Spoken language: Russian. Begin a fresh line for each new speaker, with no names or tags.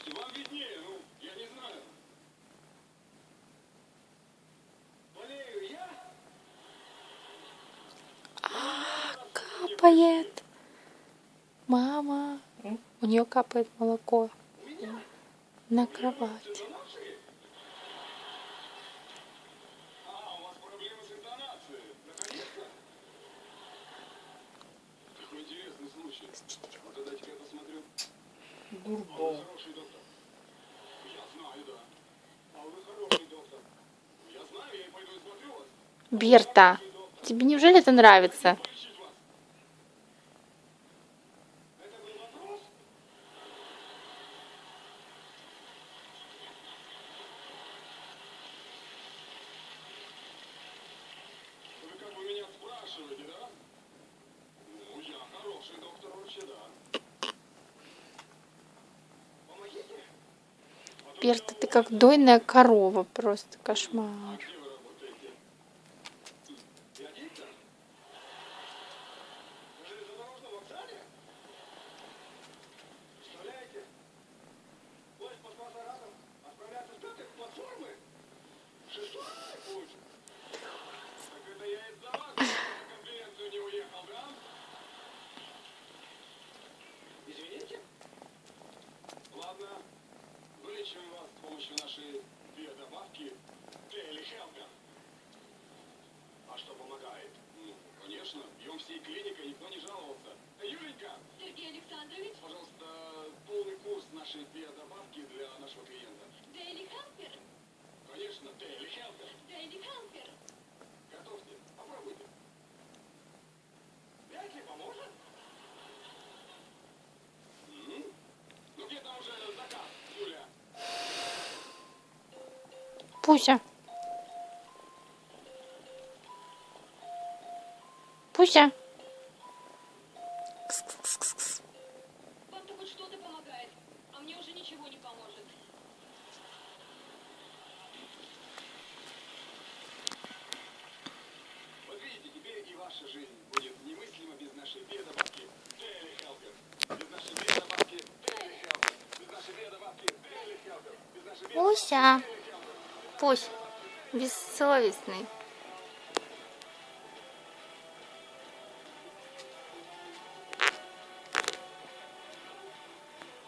Вам виднее, ну, я не знаю. Болею я?
Капает. Мама. У нее капает молоко на кровать.
А, у вас проблемы с интонацией. Наконец-то? Какой интересный случай. Вот дайте-ка я посмотрю.
Дурдом.
Хороший доктор. Я знаю, да. А вы хороший доктор. Я знаю, я и пойду и смотрю вас.
Берта, тебе неужели это нравится?
Полечить вас. Это был вопрос? Вы как бы меня спрашиваете, да? Ну, я хороший доктор вообще, да. Помогите?
Берта, ты как дойная корова, просто кошмар.
А где вы работаете? Я диктор? На железнодорожном вокзале? Представляете? Поезд Москва-Саратов отправляется с пятой платформы? Шестой путь? Так это я из-за вас на конференцию не уехал, да? Извините? Ладно. Вылечим вас с помощью нашей биодобавки Daily Helper. А что помогает? Ну, конечно, пьем всей клиникой, никто не жаловался. Юленька,
Сергей Александрович,
пожалуйста, полный курс нашей биодобавки для нашего клиента.
Daily Helper,
Конечно, Daily Helper.
Daily Helper.
Готовьте, попробуйте. Вряд ли поможет? Ну где там уже заказ, Юля?
Пуся. Пуся. Кс-кс-кс-кс.
Вам-то хоть что-то помогает, а мне уже ничего не поможет.
Вот видите, теперь и ваша жизнь будет немыслима без нашей биодобавки Daily Helper. Без нашей биодобавки Daily Helper. Без нашей биодобавки Daily Helper. Без нашей биодобавки
Пуся.
Daily Helper.
Пусь. Бессовестный.